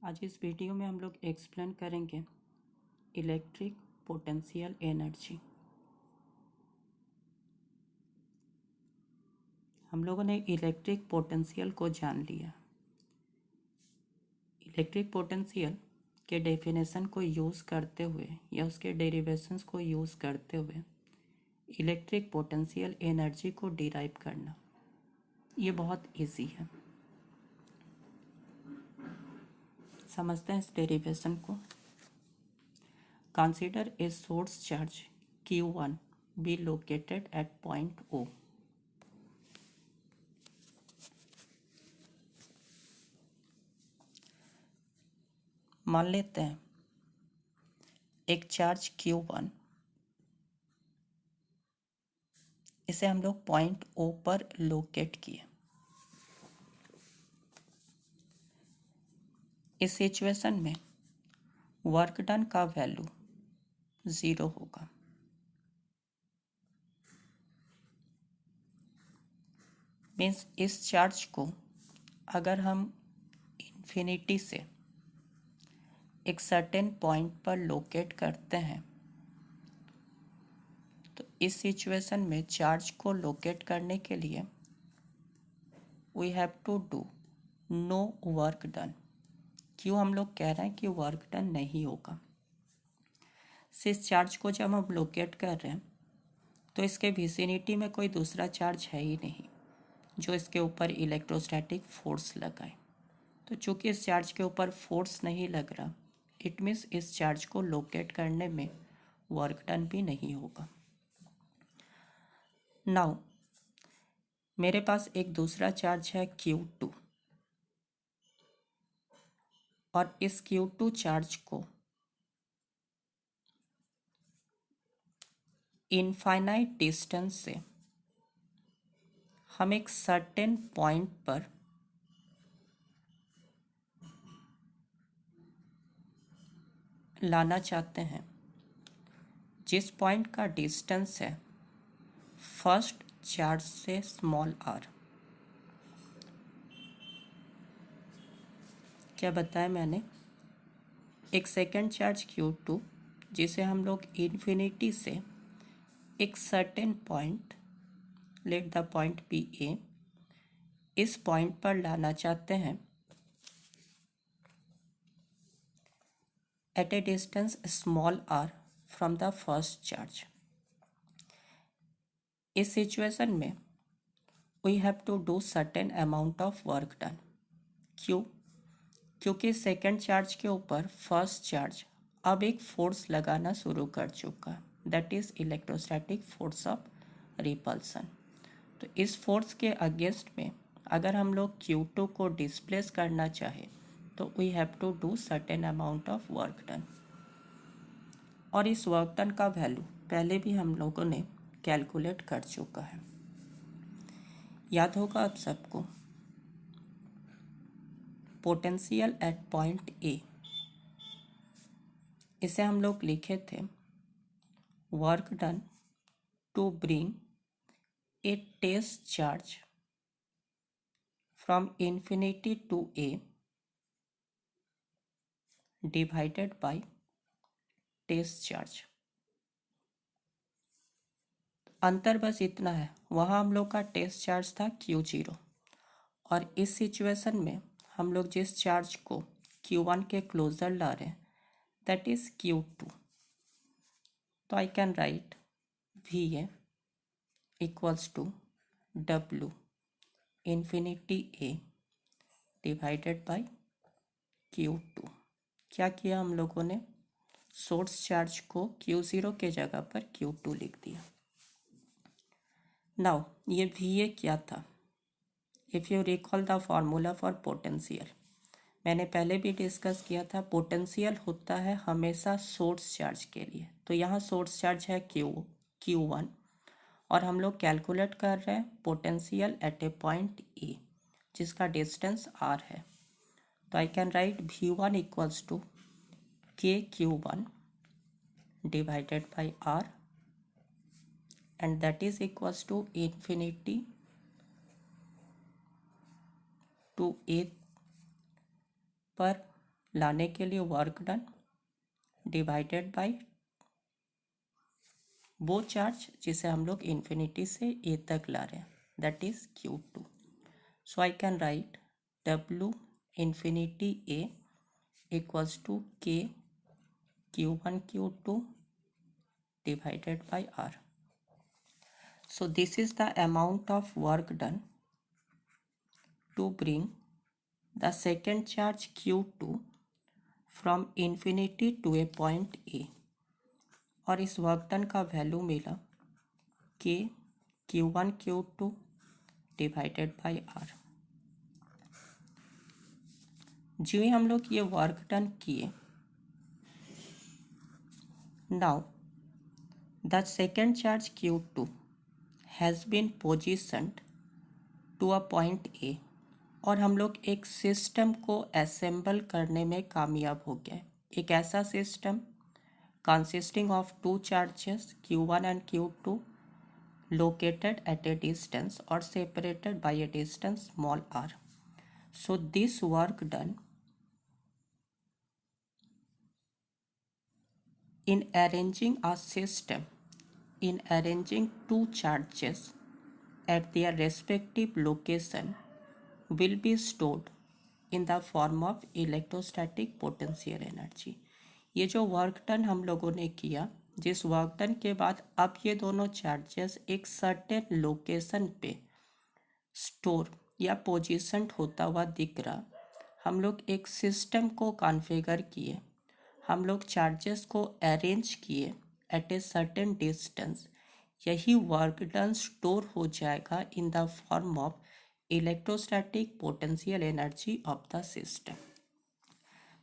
आज इस वीडियो में हम लोग एक्सप्लेन करेंगे इलेक्ट्रिक पोटेंशियल एनर्जी। हम लोगों ने इलेक्ट्रिक पोटेंशियल को जान लिया। इलेक्ट्रिक पोटेंशियल के डेफिनेशन को यूज़ करते हुए या उसके डेरिवेशंस को यूज़ करते हुए इलेक्ट्रिक पोटेंशियल एनर्जी को डिराइव करना ये बहुत इजी है। समझते हैं इस डेरिवेशन को। Consider a source charge Q1 be located at point O. मान लेते हैं एक चार्ज Q1, इसे हम लोग पॉइंट O पर लोकेट किए। इस सिचुएशन में वर्क डन का वैल्यू 0 होगा। मीन्स इस चार्ज को अगर हम इन्फिनिटी से एक सर्टेन पॉइंट पर लोकेट करते हैं तो इस सिचुएशन में चार्ज को लोकेट करने के लिए we have to do no work done. क्यों हम लोग कह रहे हैं कि वर्क डन नहीं होगा? इस चार्ज को जब हम लोकेट कर रहे हैं तो इसके विसिनिटी में कोई दूसरा चार्ज है ही नहीं जो इसके ऊपर इलेक्ट्रोस्टैटिक फोर्स लगाए। तो चूंकि इस चार्ज के ऊपर फोर्स नहीं लग रहा, इट मीन्स इस चार्ज को लोकेट करने में वर्क डन भी नहीं होगा। नाउ मेरे पास एक दूसरा चार्ज है Q2 और इस Q2 चार्ज को इनफाइनाइट डिस्टेंस से हम एक सर्टेन पॉइंट पर लाना चाहते हैं जिस पॉइंट का डिस्टेंस है फर्स्ट चार्ज से स्मॉल r। क्या बताया मैंने? एक सेकेंड चार्ज Q2 जिसे हम लोग इन्फिनिटी से एक certain point, let the point be A, इस पॉइंट पर लाना चाहते हैं at a distance small r from the first charge. इस सिचुएशन में we have to do certain amount of work done. क्यों? क्योंकि सेकेंड चार्ज के ऊपर फर्स्ट चार्ज अब एक फोर्स लगाना शुरू कर चुका है, that is electrostatic force of repulsion. तो इस फोर्स के अगेंस्ट में अगर हम लोग Q2 को डिस्प्लेस करना चाहे तो we have to do certain amount of work done. और इस वर्क डन का वैल्यू पहले भी हम लोगों ने कैलकुलेट कर चुका है, याद होगा आप सबको। पोटेंशियल एट पॉइंट ए, इसे हम लोग लिखे थे work done to bring a test charge from infinity to A divided by test charge. अंतर बस इतना है, वहाँ हम लोग का टेस्ट चार्ज था Q0 और इस सिचुएशन में हम लोग जिस चार्ज को Q1 के क्लोजर ला रहे हैं दैट इज Q2। तो I can write VA equals to W infinity A divided by Q2। क्या किया हम लोगों ने? सोर्स चार्ज को Q0 के जगह पर Q2 लिख दिया। नाउ ये VA क्या था? If you recall the formula for potential, मैंने पहले भी डिस्कस किया था, पोटेंशियल होता है हमेशा सोर्स चार्ज के लिए। तो यहाँ सोर्स चार्ज है Q1 और हम लोग कैलकुलेट कर रहे हैं potential at a point E जिसका डिस्टेंस R है। तो I can write V1 equals to KQ1 divided by R and that is equals to infinity to A पर लाने के लिए वर्क डन डिवाइडेड बाय वो चार्ज जिसे हम लोग इन्फिनिटी से ए तक ला रहे हैं, that is Q2. So I can right W infinity A equals to K Q1 Q2 divided by R. So this is the amount of work done to bring the second charge Q2 from infinity to a point A. और इस work done का value मिला K Q1 Q2 divided by R. जो ही हम लोग ये work done किए, now the second charge Q2 has been positioned to a point A, और हम लोग एक सिस्टम को असेंबल करने में कामयाब हो गए. एक ऐसा system consisting of two charges Q1 and Q2 located at a distance or separated by a distance small r. So this work done in arranging a system, in arranging two charges at their respective location will be stored in the form of electrostatic potential energy. ये जो work done हम लोगों ने किया, जिस work done के बाद अब ये दोनों चार्जेस एक सर्टेन लोकेशन पे स्टोर या पोजीशन्ड होता हुआ दिख रहा, हम लोग एक सिस्टम को कॉन्फ़िगर किए, हम लोग चार्जेस को अरेंज किए एट ए सर्टेन डिस्टेंस. यही वर्क डन स्टोर हो जाएगा in the form of electrostatic potential energy of the system.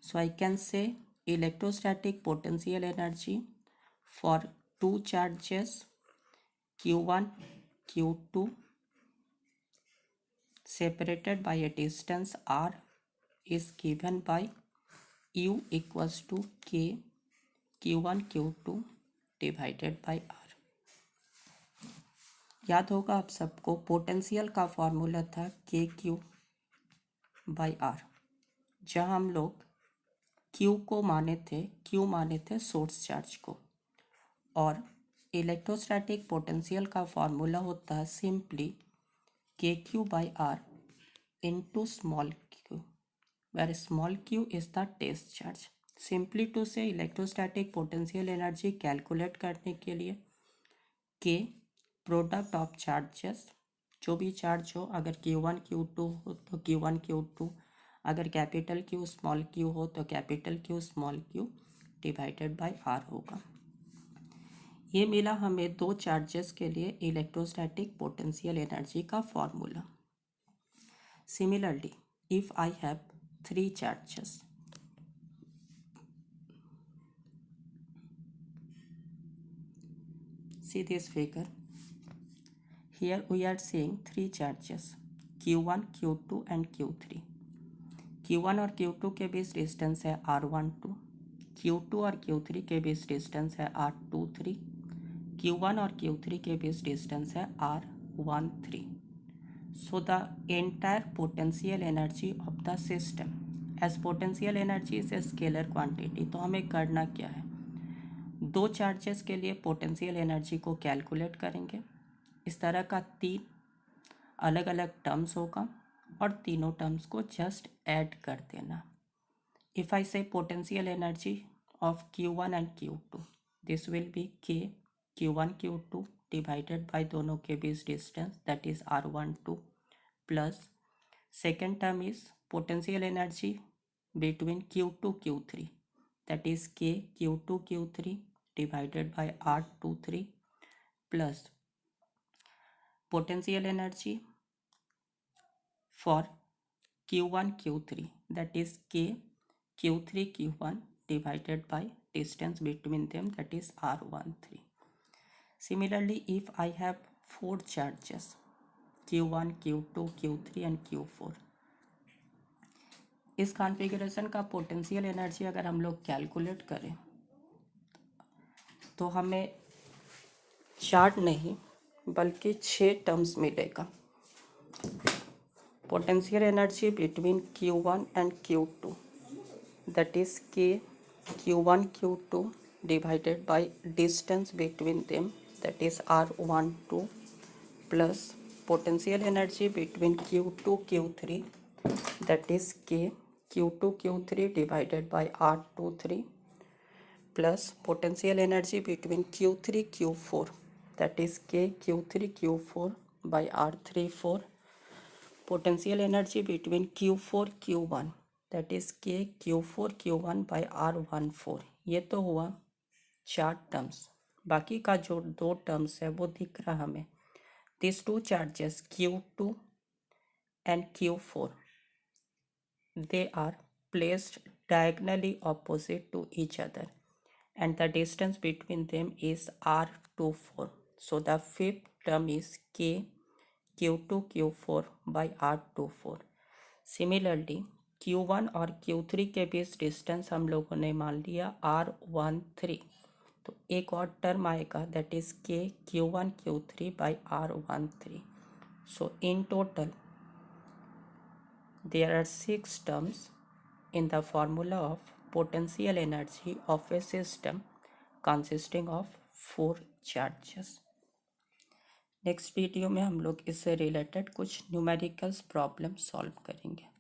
So I can say electrostatic potential energy for two charges Q1 Q2 separated by a distance r is given by U equals to K Q1 Q2 divided by R. याद होगा आप सबको potential का formula था KQ by R, जहाँ हम लोग Q को माने थे, Q माने थे सोर्स चार्ज को, और इलेक्ट्रोस्टैटिक पोटेंशियल का फॉर्मूला होता है simply KQ by R into small q, where small q is the test charge. Simply to say electrostatic potential energy calculate करने के लिए K प्रोडक्ट ऑफ चार्जेस, जो भी चार्ज हो, अगर Q1 Q2 हो तो Q1 Q2, अगर कैपिटल Q स्मॉल q हो तो capital Q small q divided by R होगा. ये मिला हमें दो चार्जेस के लिए इलेक्ट्रोस्टैटिक पोटेंशियल एनर्जी का formula. Similarly if I have three charges, see this figure. Here we are seeing three charges Q1, Q2 and Q3. Q1 और Q2 के बीच डिस्टेंस है R12, Q2 और Q3 के बीच डिस्टेंस है R23, Q1 और Q3 के बीच डिस्टेंस है R13. So the entire potential energy of the system, as potential energy is a scalar quantity, तो हमें करना क्या है, दो चार्जेस के लिए पोटेंशियल एनर्जी को कैलकुलेट करेंगे. इस तरह का तीन अलग अलग टर्म्स होगा और तीनों टर्म्स को जस्ट ऐड कर देना. If I say potential energy of Q1 and Q2, this will be K Q1 Q2 divided by दोनों के बीच distance, that is R12, plus second term is potential energy between Q2 Q3, that is K Q2 Q3 divided by R23, plus potential energy for Q1 Q3, that is K Q3 Q1 divided by distance between them, that is R13. Similarly, if I have four charges Q1 Q2 Q3 and Q4, इस configuration का potential energy अगर हम लोग calculate करें तो हमें चार नहीं बल्कि 6 टर्म्स मिलेगा. Potential energy between Q1 and Q2 that is K Q1 Q2 divided by distance between them, that is R1 2, plus potential energy between Q2 Q3, that is K Q2 Q3 divided by R2 3, plus potential energy between Q3 Q4, that is K Q3 Q4 by R3 4, potential energy between Q4 Q1, that is K Q4 Q1 by R1 4। ये तो हुआ 4 terms. बाकी का जो 2 terms है वो दिख रहा हमें। These two charges Q2 and Q4, they are placed diagonally opposite to each other and the distance between them is R24. So the fifth term is K Q2 Q4 by R24। Similarly Q1 और Q3 के बीच distance हम लोगों ने मान लिया R13, तो एक और टर्म आएगा that is K Q1 Q3 by R13। So in total there are 6 terms in the formula of potential energy of a system consisting of 4 charges। Next video में हम लोग इससे रिलेटेड कुछ न्यूमेरिकल्स प्रॉब्लम सॉल्व करेंगे।